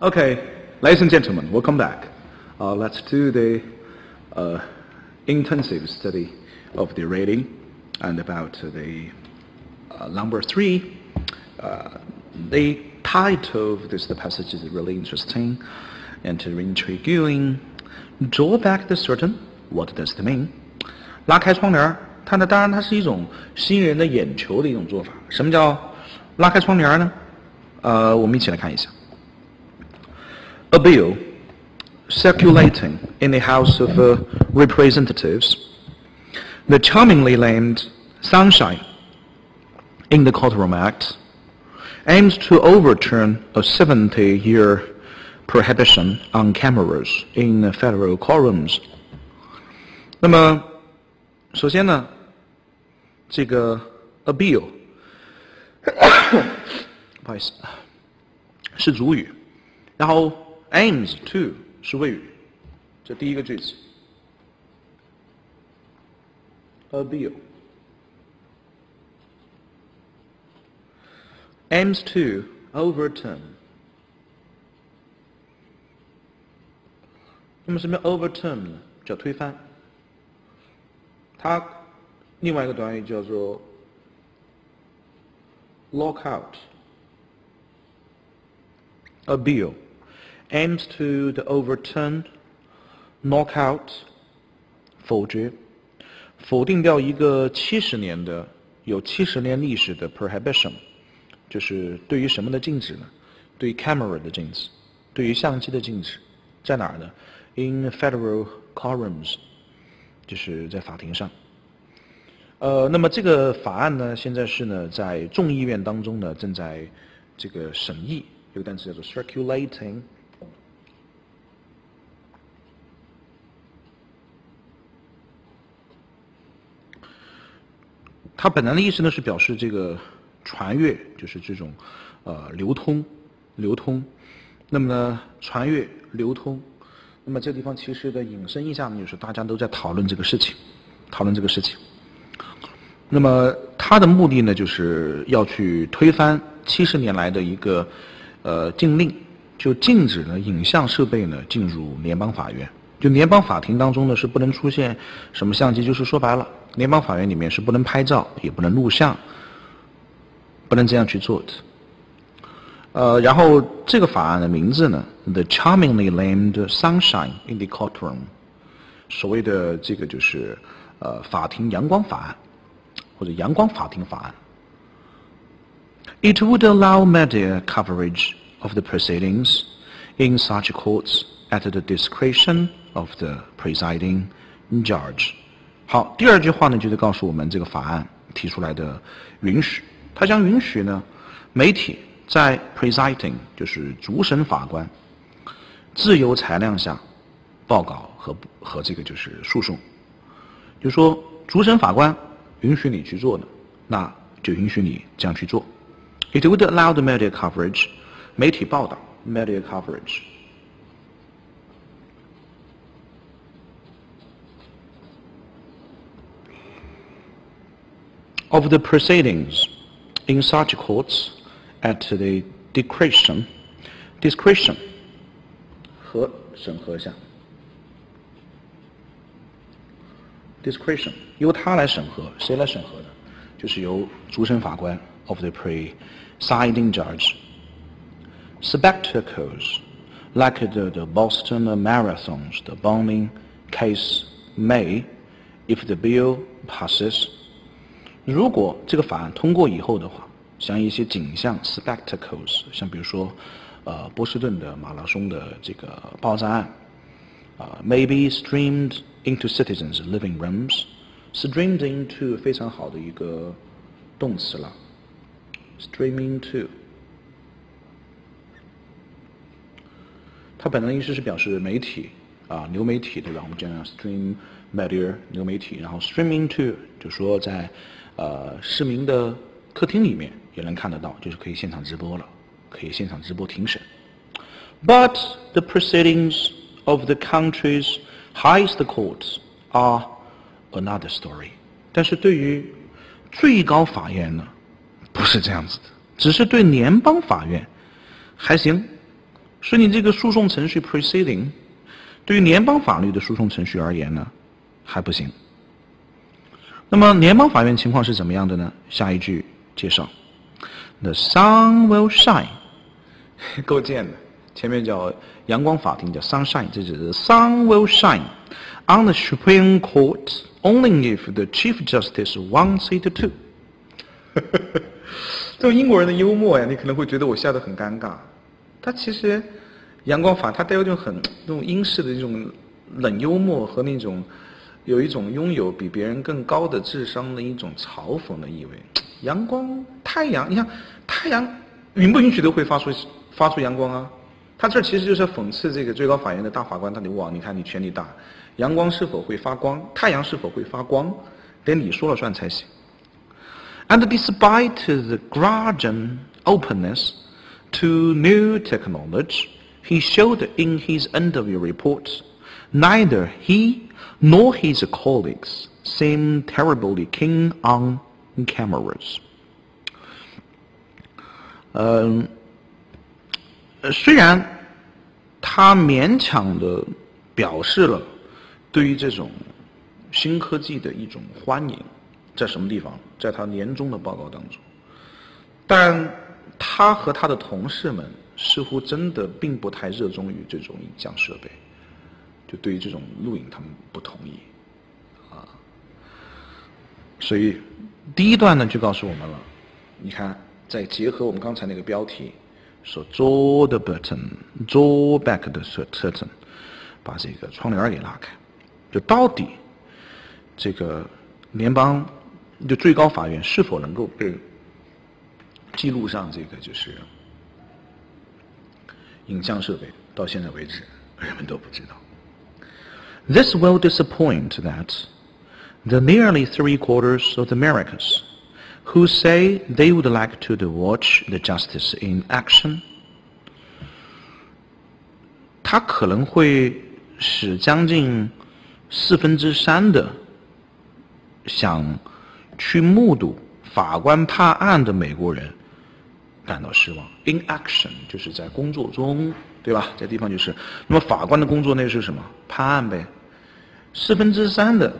Okay, ladies and gentlemen, welcome back. Let's do the intensive study of the reading and about the number 3. The title of this passage is really interesting and intriguing. Draw back the curtain. What does it mean? 拉开窗帘，当然它是一种吸引人的眼球的一种做法。什么叫拉开窗帘呢？我们一起来看一下。A bill circulating in the House of Representatives, the charmingly named Sunshine in the Courtroom Act, aims to overturn a 70-year prohibition on cameras in federal courtrooms. 那么，首先呢，这个 a bill 不好意思，是主语，然后 aims to 是谓语，这第一个句子 a bill aims to overturn。那么什么叫 overturn 呢？叫推翻。它另外一个短语叫做 lock out。A bill aims to overturn, knock out, 否决，否定掉一个70年的有70年历史的 prohibition， 就是对于什么的禁止呢？对于 camera 的禁止，对于相机的禁止，在哪儿呢 ？In federal courtrooms， 就是在法庭上。那么这个法案呢，现在是呢在众议院当中呢正在这个审议。有个单词叫做 circulating， 它本来的意思呢是表示这个传阅，就是这种流通。那么呢，传阅流通，那么这个地方其实的引申一下呢，就是大家都在讨论这个事情。那么它的目的呢，就是要去推翻70年来的一个禁令，就禁止呢影像设备呢进入联邦法院。就联邦法庭当中呢是不能出现什么相机，就是说白了，联邦法院里面是不能拍照，也不能录像，不能这样去做的。然后这个法案的名字呢 ，The charmingly named Sunshine in the Courtroom， 所谓的这个就是法庭阳光法案，或者阳光法庭法案。It would allow media coverage of the proceedings in such courts at the discretion of the presiding judge. 好，第二句话呢，就是告诉我们这个法案提出来的允许，它将允许呢媒体在 presiding 就是主审法官自由裁量下报告和这个就是诉讼，就是说主审法官允许你去做的，那就允许你这样去做。It would allow the media coverage， 媒体报道 media coverage。Of the proceedings in such courts at the discretion 和审核下 discretion 由他来审核，谁来审核的？就是由主审法官 of the presiding judge. Spectacles like the Boston Marathons, the bombing case may, if the bill passes. 如果这个法案通过以后的话，像一些景象 spectacles， 像比如说波士顿的马拉松的这个爆炸案may be streamed into citizens' living rooms. Streamed into 非常好的一个动词了 stream into， 它本来的意思是表示媒体流媒体，对吧？我们讲 stream media 流媒体，然后 stream into 就说在市民的客厅里面也能看得到，就是可以现场直播了，可以现场直播庭审。But the proceedings of the country's highest courts are another story. 但是对于最高法院呢，不是这样子的，只是对联邦法院还行，所以你这个诉讼程序 proceeding， 对于联邦法律的诉讼程序而言呢，还不行。那么联邦法院情况是怎么样的呢？下一句介绍 ，The sun will shine， 构建的，前面叫阳光法庭叫 sunshine， 这就是 sun will shine on the Supreme Court only if the Chief Justice wants it to 。这种英国人的幽默呀，你可能会觉得我笑得很尴尬。他其实阳光法，它带有一种那种英式的这种冷幽默和那种。有一种拥有比别人更高的智商的一种嘲讽的意味。阳光、太阳，你看太阳允不允许都会发出阳光啊？他这其实就是讽刺这个最高法院的大法官，他哇，你看你权力大，阳光是否会发光？太阳是否会发光？得你说了算才行。And despite the grudging openness to new technology, he showed in his interview reports, neither he nor his colleagues seem terribly keen on cameras. 虽然他勉强地表示了对于这种新科技的一种欢迎，在什么地方？在他年终的报告当中，但他和他的同事们似乎真的并不太热衷于这种影像设备。就对于这种录影，他们不同意，啊，所以第一段呢就告诉我们了，你看，再结合我们刚才那个标题，说 draw the button, draw back the curtain， 把这个窗帘给拉开，就到底这个联邦就最高法院是否能够被记录上这个就是影像设备，到现在为止，人们都不知道。This will disappoint that the nearly 3/4 of the Americans who say they would like to watch the justice in action， 它可能会使将近3/4的想去目睹法官判案的美国人感到失望。In action 就是在工作中，对吧？这地方就是，那么法官的工作内是什么？判案呗。3/4的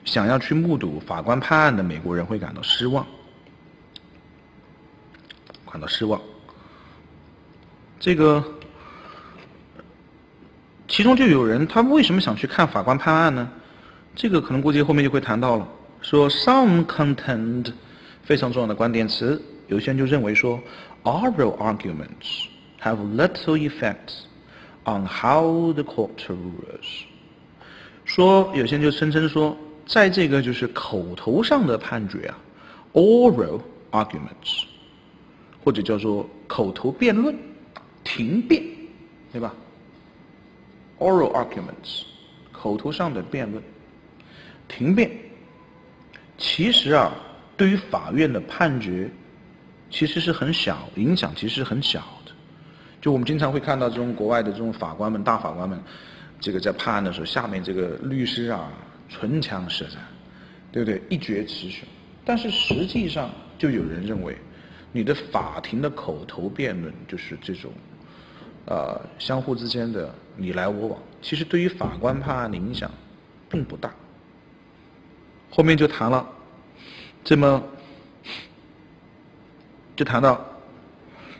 想要去目睹法官判案的美国人会感到失望，感到失望。这个其中就有人，他为什么想去看法官判案呢？这个可能估计后面就会谈到了，说 some content 非常重要的关键词，有些人就认为说 oral arguments have little effect on how the court rules。说有些人就声称说，在这个就是口头上的判决啊 ，oral arguments， 或者叫做口头辩论、庭辩，对吧 ？oral arguments， 口头上的辩论、庭辩，其实啊，对于法院的判决，其实是很小，影响其实是很小的。就我们经常会看到这种国外的这种法官们、大法官们。这个在判案的时候，下面这个律师啊，唇枪舌战，对不对？一决雌雄。但是实际上，就有人认为，你的法庭的口头辩论，就是这种，相互之间的你来我往，其实对于法官判案的影响并不大。后面就谈了，就谈到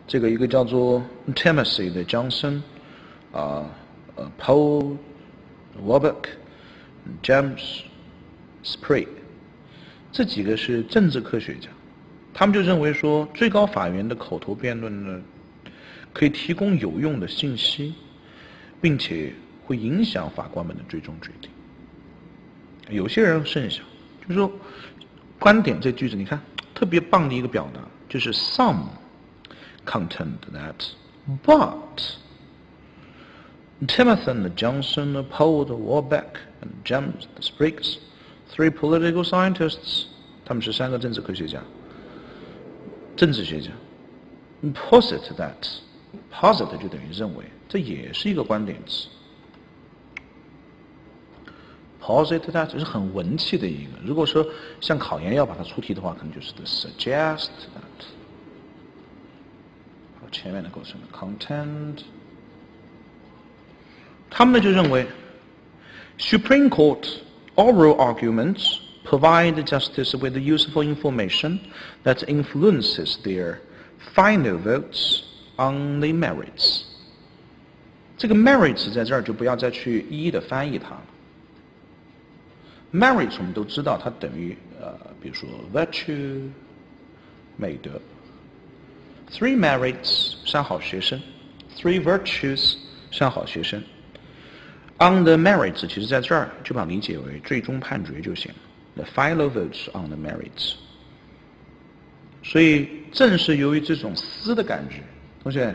这个一个叫做 Timothy 的 Johnson，Paul Warburg James Sprague 这几个是政治科学家，他们就认为说，最高法院的口头辩论呢，可以提供有用的信息，并且会影响法官们的最终决定。有些人甚想，就是说，观点这句子，你看特别棒的一个表达，就是 some content that but Timothy Johnson, Paul Warburg, and James Sprague, 3 political scientists， 他们是3个政治科学家、政治学家。Posit that， posit 就等于认为，这也是一个观点词。Posit that 是很文气的一个。如果说像考研要把它出题的话，可能就是 the suggest that。前面的构成的 content 他们呢就认为 Supreme Court oral arguments provide justice with useful information that influences their final votes on the merits。 这个 merits 在这儿就不要再去一一的翻译它了。merits 我们都知道它等于比如说 virtue 美德， three merits 三好学生， three virtues 三好学生。on the merits 其实在这儿就把它理解为最终判决就行了。The final votes on the merits。 所以正是由于这种私的感觉，同学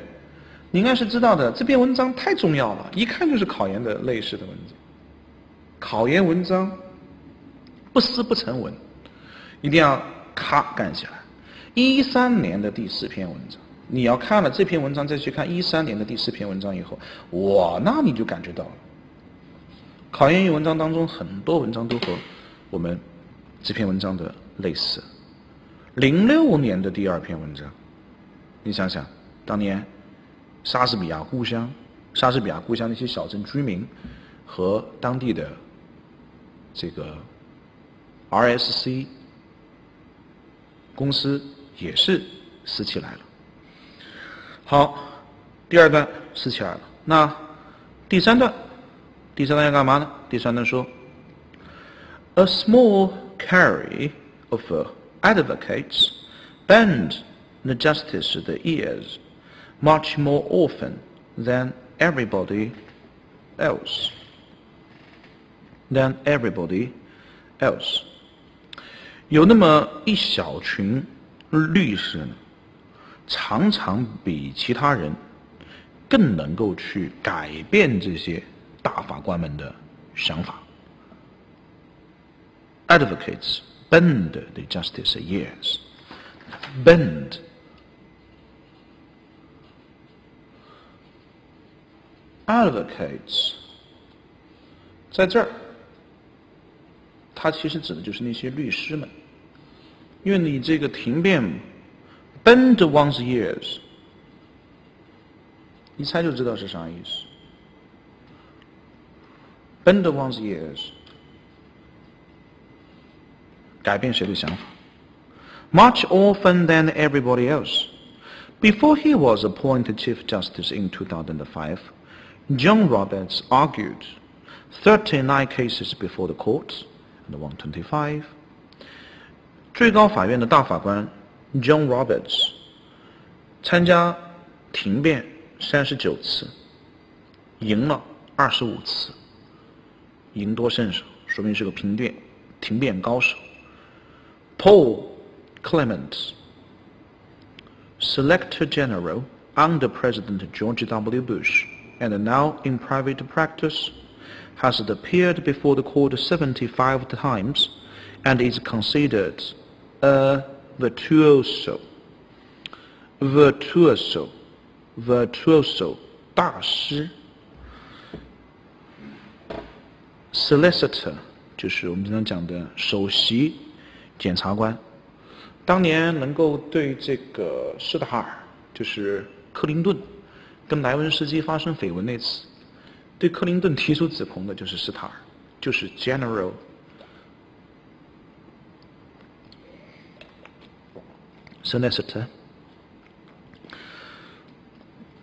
你应该是知道的，这篇文章太重要了，一看就是考研的类似的文章。考研文章不思不成文，一定要咔干起来。13年的第4篇文章，你要看了这篇文章再去看13年的第4篇文章以后，哇，那你就感觉到了。考研文章当中很多文章都和我们这篇文章的类似。06年的第2篇文章，你想想，当年莎士比亚故乡那些小镇居民和当地的这个 RSC 公司也是撕起来了。好，第2段撕起来了，那第3段要干嘛呢？第3段说 A small carry of advocates bend the justice the ears much more often than everybody else. 有那么一小群律师呢，常常比其他人更能够去改变这些大法官们的想法。Advocates bend the justice ears. Bend advocates 在这儿它其实指的就是那些律师们，因为你这个庭辩 bend one's ears 一猜就知道是啥意思。 bend one's ears 改变谁的想法。 Much often than everybody else. Before he was appointed Chief Justice in 2005, John Roberts argued 39 cases before the court and won 25. 最高法院的大法官 John Roberts 参加庭辩39次，赢了25次，赢多胜少，说明是个庭辩高手。Paul Clement, Selector General under President George W. Bush, and now in private practice, has appeared before the court 75 times and is considered a virtuoso 大师。Solicitor 就是我们经常讲的首席检察官。当年能够对这个施塔尔，就是克林顿跟莱文斯基发生绯闻那次，对克林顿提出指控的就是施塔尔，就是 General Solicitor。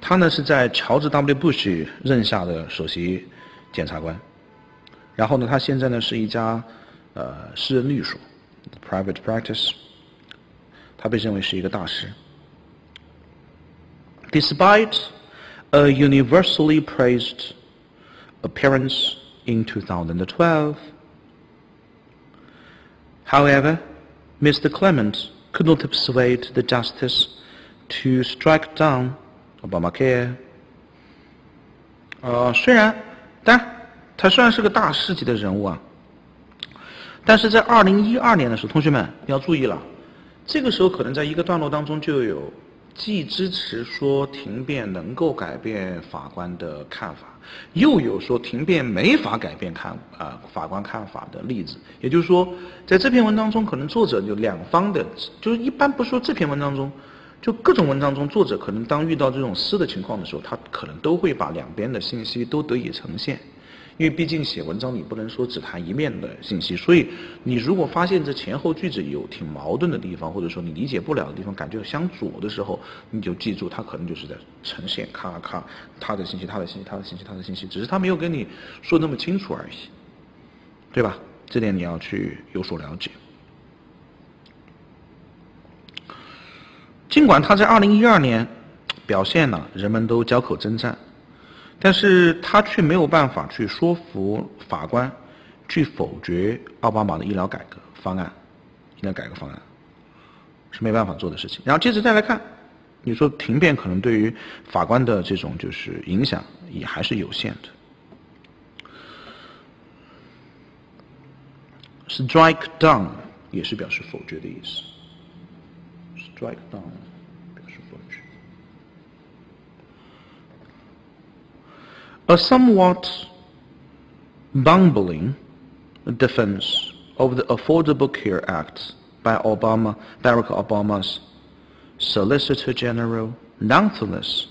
他呢是在乔治 W. Bush 任下的首席检察官，然后呢他现在呢是一家私人律所 private practice。他被认为是一个大师。Despite a universally praised appearance in 2012, however, Mr. Clement could not persuade the justice to strike down Obamacare. 他虽然是个大师级的人物啊，但是在2012年的时候，同学们要注意了。这个时候可能在一个段落当中就有既支持说庭辩能够改变法官的看法，又有说庭辩没法改变法官看法的例子。也就是说，在这篇文章中，可能作者有两方的，就是一般不说这篇文章中，就各种文章中，作者可能当遇到这种私的情况的时候，他可能都会把两边的信息都得以呈现。因为毕竟写文章你不能说只谈一面的信息，所以你如果发现这前后句子有挺矛盾的地方，或者说你理解不了的地方，感觉相左的时候，你就记住他可能就是在呈现咔咔他的信息，他的信息，他的信息，他的信息，只是他没有跟你说那么清楚而已，对吧？这点你要去有所了解。尽管他在2012年表现了人们都交口称赞，但是他却没有办法去说服法官去否决奥巴马的医疗改革方案，医疗改革方案是没办法做的事情。然后接着再来看，你说庭辩可能对于法官的这种就是影响也还是有限的。Strike down 也是表示否决的意思。Strike down 表示否决。A somewhat bumbling defense of the Affordable Care Act by Barack Obama's Solicitor General nonetheless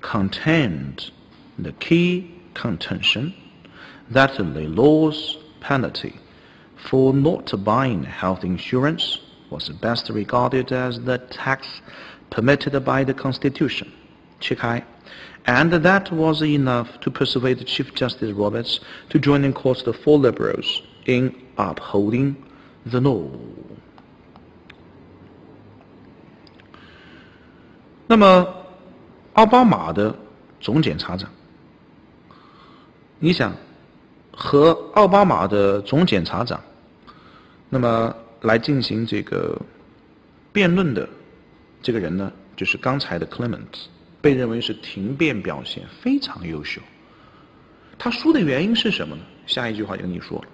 contained the key contention that the law's penalty for not buying health insurance was best regarded as the tax permitted by the Constitution, 切开 and that was enough to persuade Chief Justice Roberts to join in court the four liberals in upholding the law. 那么，奥巴马的总检察长，你想和奥巴马的总检察长，那么来进行这个辩论的这个人呢，就是刚才的 Clement。被认为是庭辩表现非常优秀。他输的原因是什么呢？下一句话就跟你说了。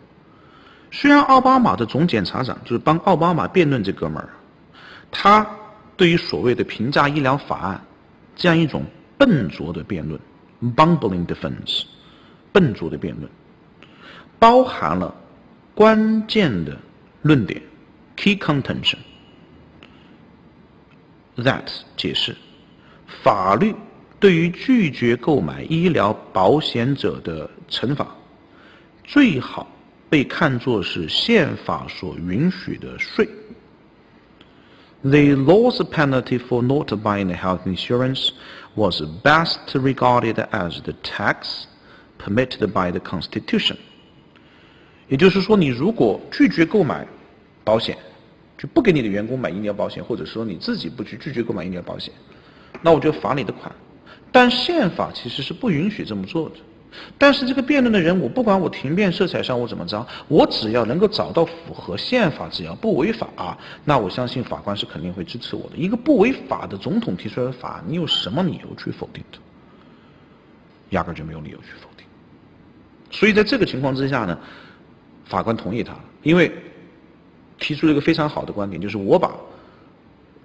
虽然奥巴马的总检察长就是帮奥巴马辩论这哥们儿，他对于所谓的平价医疗法案这样一种笨拙的辩论 （bumbling defense）， 笨拙的辩论，包含了关键的论点 （key contention）。That 解释。法律对于拒绝购买医疗保险者的惩罚，最好被看作是宪法所允许的税。The law's penalty for not buying health insurance was best regarded as the tax permitted by the Constitution. 也就是说，你如果拒绝购买保险，就不给你的员工买医疗保险，或者说你自己不去拒绝购买医疗保险，那我就罚你的款。但宪法其实是不允许这么做的。但是这个辩论的人，我不管我庭辩色彩上我怎么着，我只要能够找到符合宪法，只要不违法，那我相信法官是肯定会支持我的。一个不违法的总统提出来的法案，你有什么理由去否定的？压根就没有理由去否定。所以在这个情况之下呢，法官同意他了，因为提出了一个非常好的观点，就是我把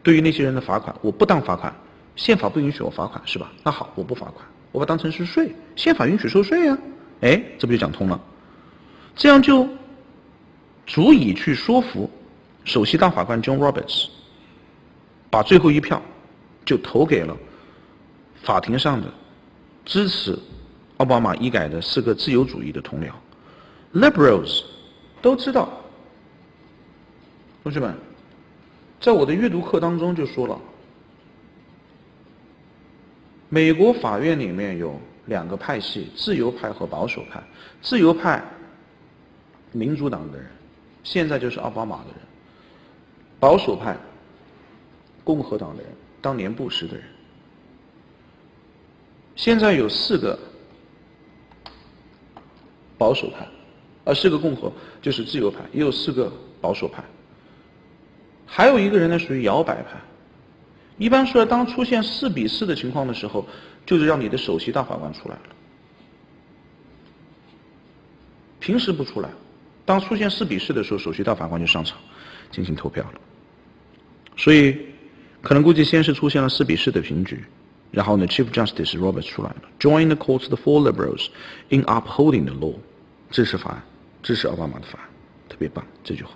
对于那些人的罚款，我不当罚款，宪法不允许我罚款，是吧？那好，我不罚款，我把它当成是税，宪法允许收税啊，哎，这不就讲通了？这样就足以去说服首席大法官 John Roberts， 把最后一票就投给了法庭上的支持奥巴马医改的4个自由主义的同僚。Liberals 都知道，同学们，在我的阅读课当中就说了，美国法院里面有2个派系，自由派和保守派。自由派，民主党的人，现在就是奥巴马的人；保守派，共和党的人，当年布什的人。现在有4个保守派，4个共和就是自由派，也有4个保守派。还有一个人呢，属于摇摆派。一般说，当出现4-4的情况的时候，就是让你的首席大法官出来了。平时不出来，当出现4-4的时候，首席大法官就上场进行投票了。所以，可能估计先是出现了4-4的平局，然后呢 ，Chief Justice Roberts 出来了 ，Join the courts the four liberals in upholding the law， 支持法案，支持奥巴马的法案，特别棒这句话。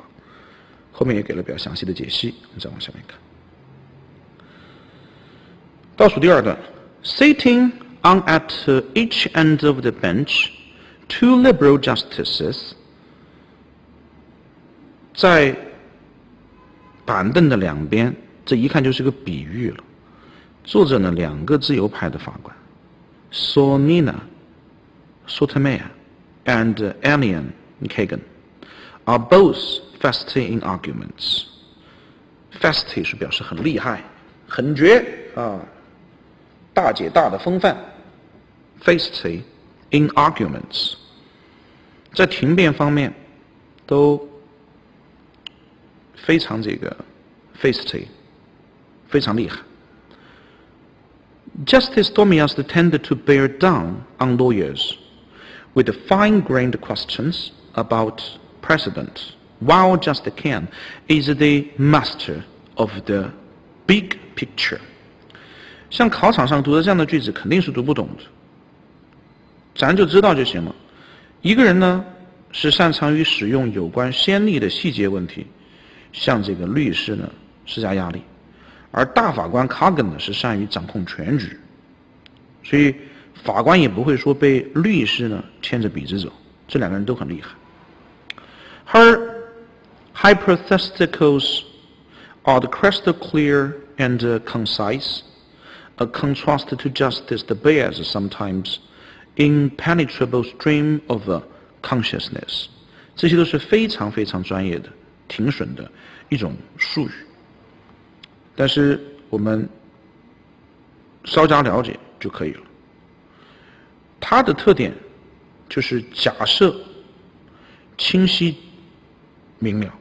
后面也给了比较详细的解析，我们再往下面看。倒数第二段 ，Sitting on at each end of the bench, two liberal justices 在板凳的两边，这一看就是个比喻了。坐着呢两个自由派的法官 ，Sonina Sotomayor and Elian Kagan are both feisty in arguments. Feisty 是表示很厉害、很绝啊，大姐大的风范。Feisty in arguments， 在庭辩方面都非常feisty， 非常厉害。Justice Thomas tended to bear down on lawyers with fine-grained questions about precedent, while Justice Ken is the master of the big picture. 像考场上读的这样的句子肯定是读不懂的，咱就知道就行了。一个人呢是擅长于使用有关先例的细节问题，向这个律师呢施加压力，而大法官 Kagan 呢是善于掌控全局，所以法官也不会说被律师呢牵着鼻子走，这两个人都很厉害。Her hypotheticals are crystal clear and concise, a contrast to Justice Bear's sometimes impenetrable stream of consciousness. 这些都是非常非常专业的、庭审的一种术语，但是我们稍加了解就可以了。它的特点就是假设清晰明了，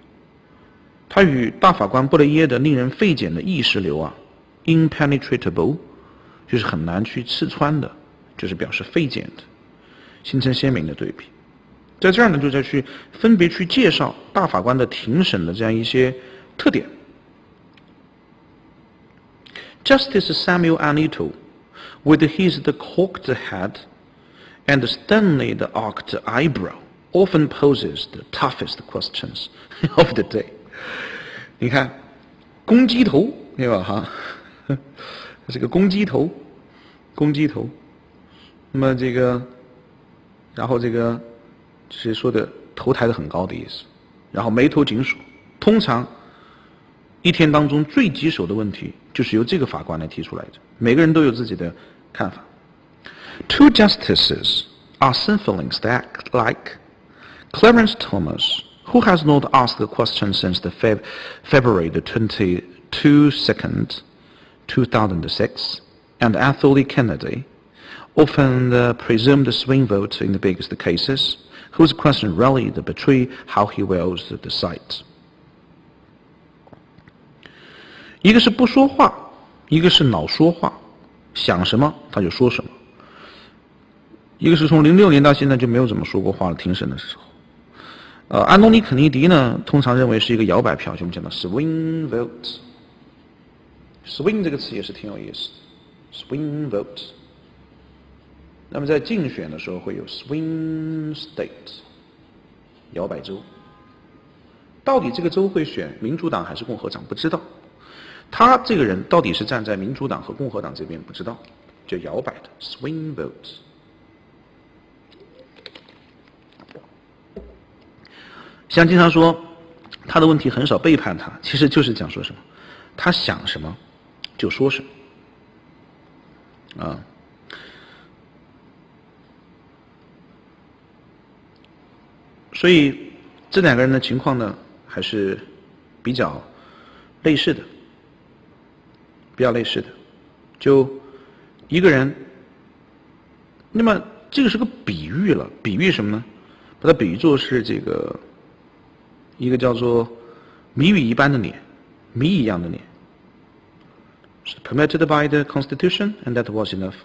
它与大法官布雷耶的令人费解的意识流impenetrable 就是很难去刺穿的，就是表示费解的，形成鲜明的对比。在这儿呢，就再去分别去介绍大法官的庭审的这样一些特点。Justice Samuel Alito, with his cocked head and sternly arched eyebrow, often poses the toughest questions of the day. 你看，公鸡头，对吧？哈，这个公鸡头，公鸡头。那么这个，然后这个是说的头抬得很高的意思，然后眉头紧锁。通常一天当中最棘手的问题就是由这个法官来提出来的，每个人都有自己的看法。Two justices are sinfully stacked like Clarence Thomas, who has not asked a question since the February the 22nd, 2006, and Anthony Kennedy, often the presumed swing vote in the biggest cases, whose question rarely betray how he wills to decide. 一个是不说话，一个是老说话，想什么他就说什么。一个是从06年到现在就没有怎么说过话了，庭审的时候。安东尼·肯尼迪呢，通常认为是一个摇摆票，就我们讲的 swing vote。swing 这个词也是挺有意思的 ，swing vote。那么在竞选的时候会有 swing state， 摇摆州。到底这个州会选民主党还是共和党不知道，他这个人到底是站在民主党和共和党这边不知道，就摇摆的 swing vote。像经常说他的问题很少背叛他，其实就是讲说什么，他想什么就说什么啊。所以这两个人的情况呢，还是比较类似的，比较类似的。就一个人，那么这个是个比喻了，比喻什么呢？把它比喻作是这个一个叫做谜语一般的脸，谜一样的脸，是 permitted by the Constitution, and that was enough.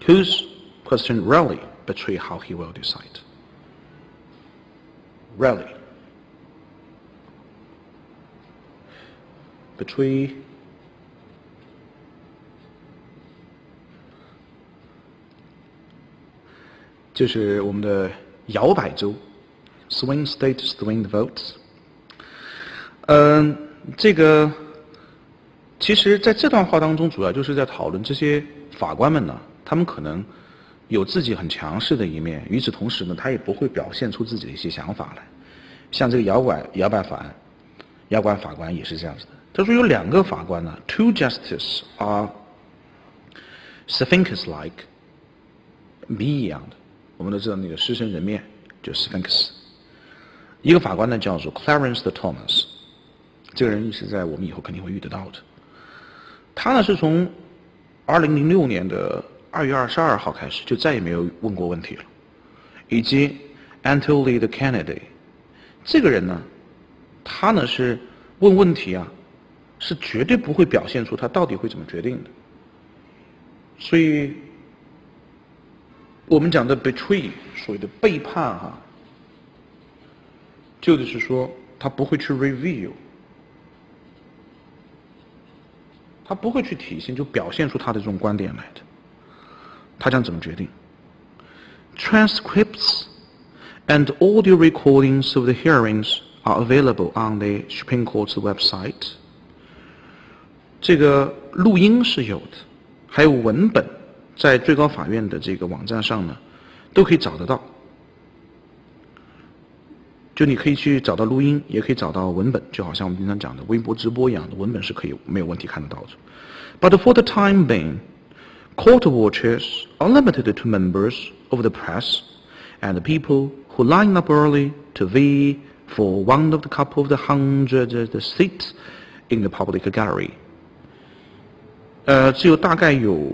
Whose question rarely betray how he will decide. Rarely betray就是我们的摇摆州 ，swing state, swing votes。这个其实在这段话当中，主要就是在讨论这些法官们呢，他们可能有自己很强势的一面，与此同时呢，他也不会表现出自己的一些想法来。像这个摇摆法官也是这样子的。他说有2个法官呢 ，two justices are sphinx-like， 谜一样的。我们都知道那个狮身人面就是 Sphinx。一个法官呢叫做 Clarence Thomas， 这个人是在我们以后肯定会遇得到的。他呢是从2006年的2月22号开始就再也没有问过问题了，以及 Anthony Kennedy， 这个人呢，他呢是问问题啊，是绝对不会表现出他到底会怎么决定的。所以我们讲的 betray， 所谓的背叛哈，就是说他不会去 reveal， 他不会去体现，就表现出他的这种观点来的。他将怎么决定 ？Transcripts and audio recordings of the hearings are available on the Supreme Court's website。这个录音是有的，还有文本，在最高法院的这个网站上呢，都可以找得到。就你可以去找到录音，也可以找到文本，就好像我们经常讲的微博直播一样的，文本是可以没有问题看得到的。But for the time being, court watchers are limited to members of the press and people who line up early to vie for one of the couple of the 100 seats in the public gallery。只有大概有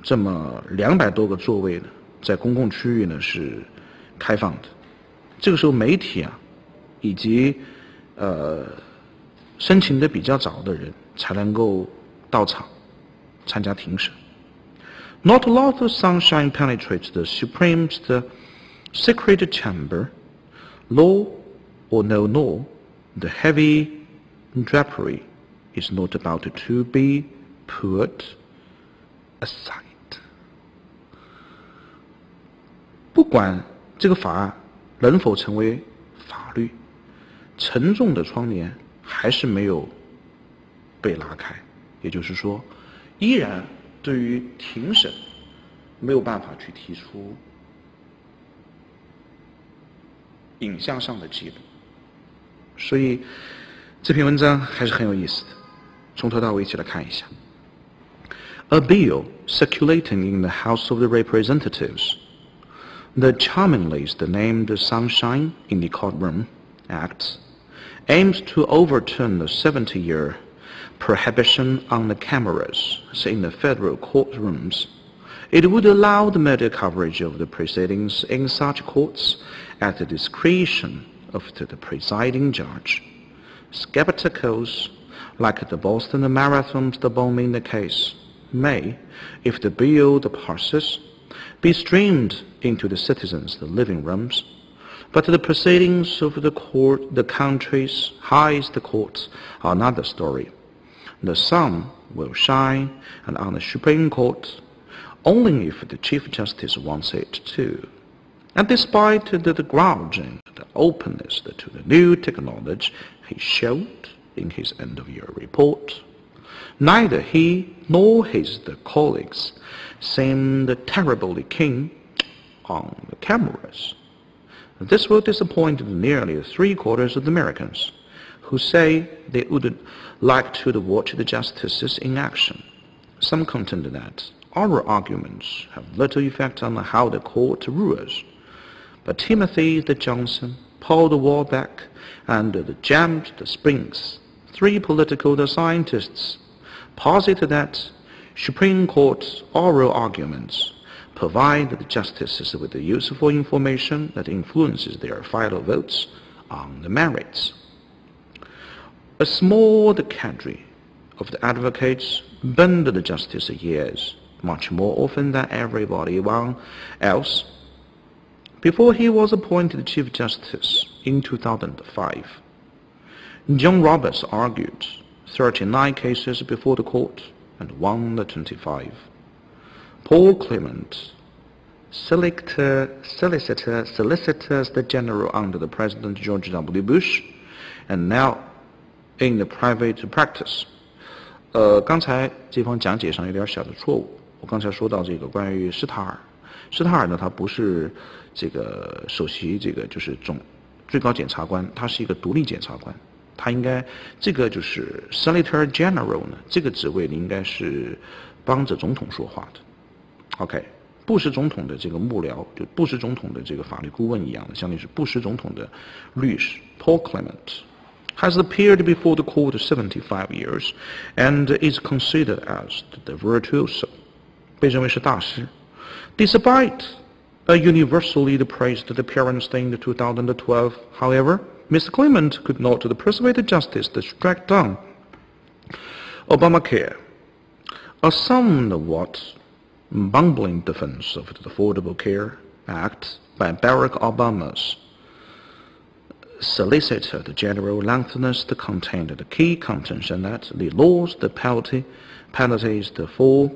这么200多个座位呢，在公共区域呢是开放的。这个时候媒体啊，以及申请的比较早的人才能够到场参加庭审。Not a lot of sunshine penetrates the Supreme's secret chamber. Law or no law, the heavy drapery is not about to be put aside. 不管这个法案能否成为法律，沉重的窗帘还是没有被拉开。也就是说，依然对于庭审没有办法去提出影像上的记录。所以这篇文章还是很有意思的，从头到尾一起来看一下。A bill circulating in the House of the Representatives, the charmingly named Sunshine in the Courtroom Act, aims to overturn the 70-year prohibition on the cameras in the federal courtrooms. It would allow the media coverage of the proceedings in such courts at the discretion of the presiding judge. Skepticals, like the Boston Marathon's bombing case, may, if the bill passes, be streamed into the citizens' living rooms. But the proceedings of the country's highest courts are another story. The sun will shine on the Supreme Court only if the Chief Justice wants it to. And despite the grudging the openness to the new technology he showed in his end-of-year report, neither he nor his colleagues seemed terribly keen on the cameras. This will disappoint nearly 3/4 of the Americans, who say they would like to watch the justices in action. Some contend that oral arguments have little effect on how the court rules. But Timothy Johnson, Paul Warbeck, and James Springs, 3 political scientists, posit that Supreme Court oral arguments provide the justices with the useful information that influences their final votes on the merits. A small cadre of the advocates bend the justice's ears much more often than everybody else. Before he was appointed Chief Justice in 2005, John Roberts argued 39 cases before the court and won the 25. Paul Clement, Solicitor General under the President George W. Bush, and now in the private practice, 刚才这方讲解上有点小的错误。我刚才说到这个关于施塔尔呢，他不是这个首席这个就是最高检察官，他是一个独立检察官，他应该这个就是 Solicitor General 呢，这个职位呢应该是帮着总统说话的。OK， 布什总统的这个幕僚，就布什总统的这个法律顾问一样的，相当于是布什总统的律师 Paul Clement。has appeared before the court 75 years and is considered as the virtuoso, 被认为是大师。Despite a universally praised appearance in 2012, however, Mr. Clement could not persuade the justice to strike down Obamacare, a somewhat bungling defense of the Affordable Care Act by Barack Obama's Solicitor General lengthened contained the key contention that the laws, the penalties for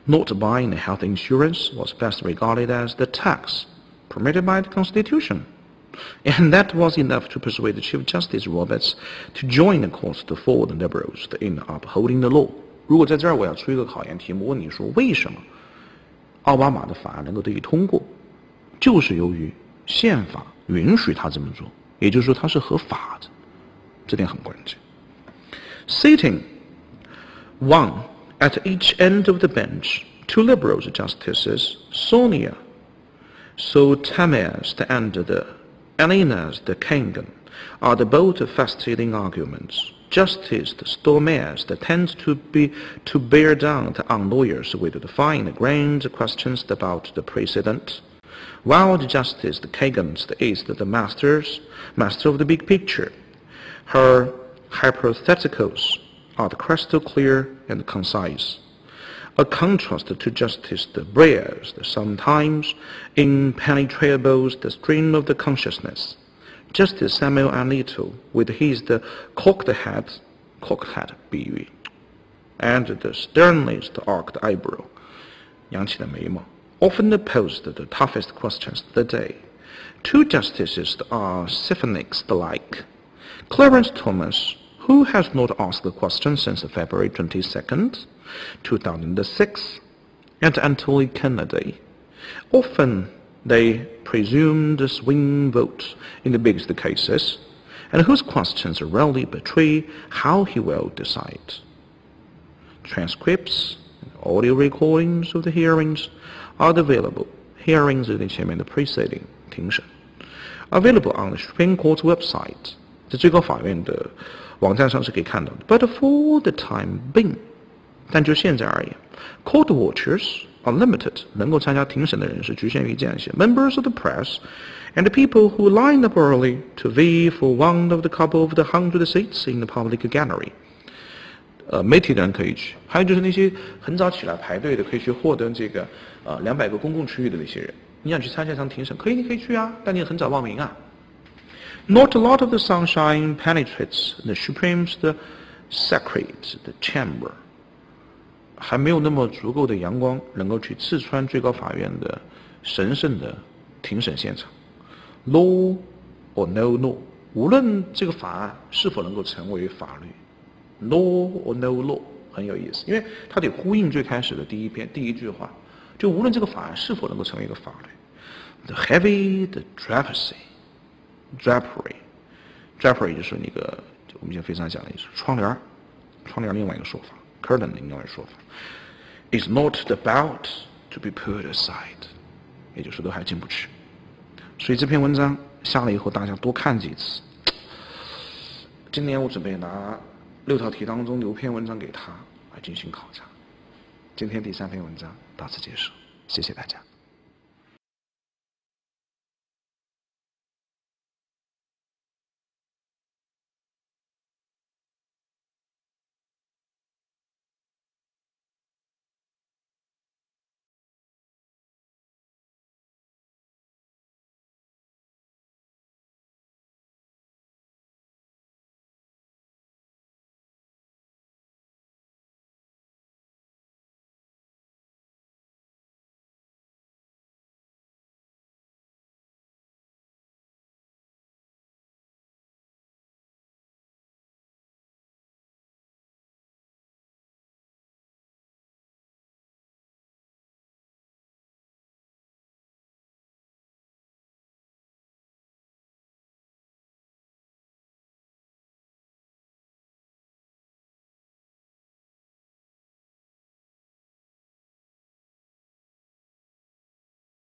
not buying health insurance was best regarded as the tax permitted by the Constitution. And that was enough to persuade Chief Justice Roberts to join the court to follow the liberals in upholding the law. 如果在这儿我要出一个考验题目，问你说为什么奥巴马的法案能够得以通过，就是由于宪法允许他这么做。也就是说它是合法的，这点很关键。Sitting one at each end of the bench, two liberal justices, Sonia Sotomayor and Ines Kagan, are both vested in arguments. Justice Sotomayor tends to bear down on lawyers with the fine grand questions about the precedent, while the Justice Kagan is the master of the big picture. Her hypotheticals are crystal clear and concise, a contrast to Justice Breyer's sometimes impenetrable stream of the consciousness. Justice Samuel Alito, with his cocked hat 比喻 and the sternest arched eyebrow, 扬起的眉毛 often posed the toughest questions of the day. Two justices are Stephanics-like. Clarence Thomas, who has not asked the question since February 22nd, 2006, and Anthony Kennedy. Often they presumed swing votes in the biggest cases, and whose questions rarely betray how he will decide. Transcripts and audio recordings of the hearings are available. Hearings 有点前面的 preceding 庭审 available on the Supreme Court's website. 在最高法院的网站上是可以看到的。But for the time being, 但就现在而言 ，court watchers are limited. 能够参加庭审的人是局限于这样一些 members of the press and the people who lined up early to vie for one of the couple of the 100 seats in the public gallery. 媒体的人可以去，还有就是那些很早起来排队的，可以去获得这个200个公共区域的那些人。你想去参加一场庭审，你可以去啊，但你很早报名啊。Not a lot of the sunshine penetrates the Supreme's sacred chamber. 还没有那么足够的阳光能够去刺穿最高法院的神圣的庭审现场。Law or no law， 无论这个法案是否能够成为法律 ，law or no law 很有意思，因为它得呼应最开始的第一句话，就无论这个法案是否能够成为一个法律。The heavy, the drapery 就是那个我们以前非常讲的意思，窗帘另外一个说法 ，curtain 另外一个说法 ，is not about to be put aside， 也就是都还进不去。所以这篇文章下了以后，大家多看几次。今年我准备拿6套题当中留篇文章给他来进行考察。今天第3篇文章到此结束，谢谢大家。